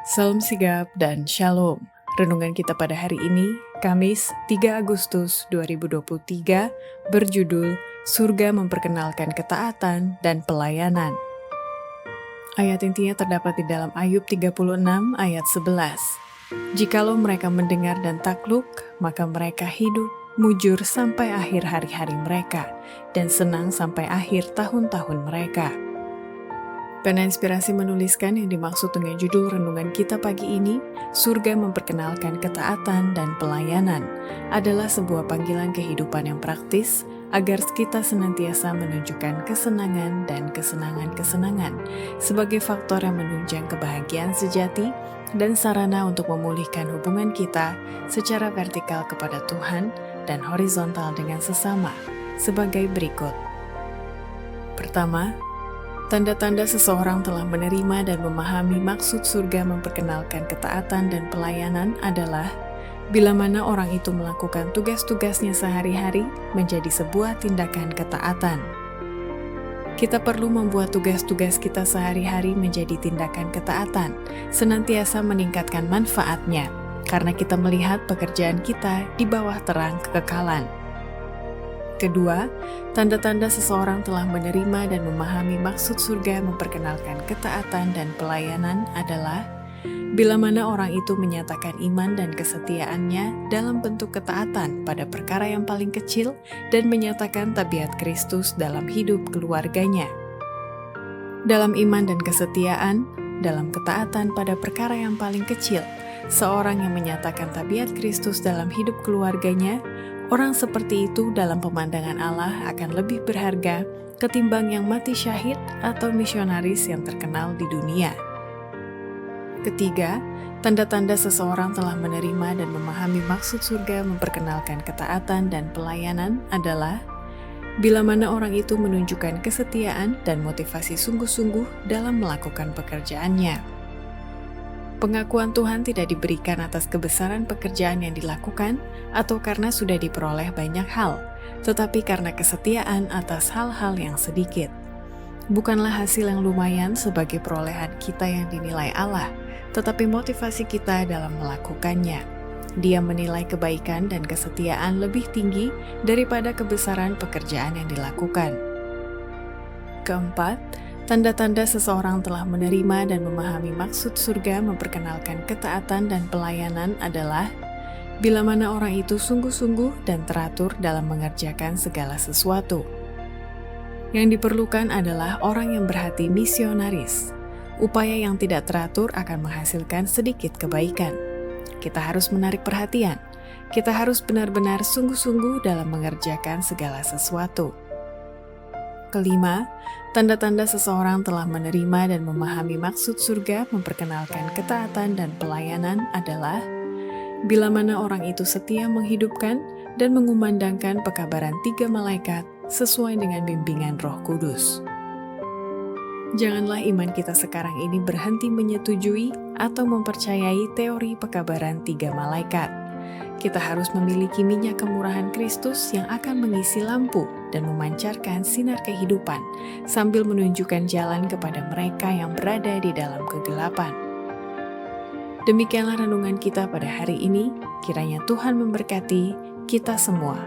Salam sigap dan shalom. Renungan kita pada hari ini, Kamis 3 Agustus 2023, berjudul Surga Memperkenalkan Ketaatan dan Pelayanan. Ayat intinya terdapat di dalam Ayub 36 ayat 11. Jikalau mereka mendengar dan takluk, maka mereka hidup, mujur sampai akhir hari-hari mereka, dan senang sampai akhir tahun-tahun mereka. Pena Inspirasi menuliskan yang dimaksud dengan judul renungan kita pagi ini, Surga Memperkenalkan Ketaatan dan Pelayanan, adalah sebuah panggilan kehidupan yang praktis agar kita senantiasa menunjukkan kesenangan dan kesenangan-kesenangan sebagai faktor yang menunjang kebahagiaan sejati dan sarana untuk memulihkan hubungan kita secara vertikal kepada Tuhan dan horizontal dengan sesama, sebagai berikut. Pertama, tanda-tanda seseorang telah menerima dan memahami maksud surga memperkenalkan ketaatan dan pelayanan adalah bila mana orang itu melakukan tugas-tugasnya sehari-hari menjadi sebuah tindakan ketaatan. Kita perlu membuat tugas-tugas kita sehari-hari menjadi tindakan ketaatan, senantiasa meningkatkan manfaatnya, karena kita melihat pekerjaan kita di bawah terang kekekalan. Kedua, tanda-tanda seseorang telah menerima dan memahami maksud surga memperkenalkan ketaatan dan pelayanan adalah bila mana orang itu menyatakan iman dan kesetiaannya dalam bentuk ketaatan pada perkara yang paling kecil dan menyatakan tabiat Kristus dalam hidup keluarganya. Dalam iman dan kesetiaan, dalam ketaatan pada perkara yang paling kecil, seorang yang menyatakan tabiat Kristus dalam hidup keluarganya, orang seperti itu dalam pemandangan Allah akan lebih berharga ketimbang yang mati syahid atau misionaris yang terkenal di dunia. Ketiga, tanda-tanda seseorang telah menerima dan memahami maksud surga memperkenalkan ketaatan dan pelayanan adalah bila mana orang itu menunjukkan kesetiaan dan motivasi sungguh-sungguh dalam melakukan pekerjaannya. Pengakuan Tuhan tidak diberikan atas kebesaran pekerjaan yang dilakukan atau karena sudah diperoleh banyak hal, tetapi karena kesetiaan atas hal-hal yang sedikit. Bukanlah hasil yang lumayan sebagai perolehan kita yang dinilai Allah, tetapi motivasi kita dalam melakukannya. Dia menilai kebaikan dan kesetiaan lebih tinggi daripada kebesaran pekerjaan yang dilakukan. Keempat, tanda-tanda seseorang telah menerima dan memahami maksud surga memperkenalkan ketaatan dan pelayanan adalah bila mana orang itu sungguh-sungguh dan teratur dalam mengerjakan segala sesuatu. Yang diperlukan adalah orang yang berhati misionaris. Upaya yang tidak teratur akan menghasilkan sedikit kebaikan. Kita harus menarik perhatian. Kita harus benar-benar sungguh-sungguh dalam mengerjakan segala sesuatu. Kelima, tanda-tanda seseorang telah menerima dan memahami maksud surga memperkenalkan ketaatan dan pelayanan adalah bila mana orang itu setia menghidupkan dan mengumandangkan pekabaran 3 malaikat sesuai dengan bimbingan Roh Kudus. Janganlah iman kita sekarang ini berhenti menyetujui atau mempercayai teori pekabaran 3 malaikat. Kita harus memiliki minyak kemurahan Kristus yang akan mengisi lampu dan memancarkan sinar kehidupan sambil menunjukkan jalan kepada mereka yang berada di dalam kegelapan. Demikianlah renungan kita pada hari ini. Kiranya Tuhan memberkati kita semua.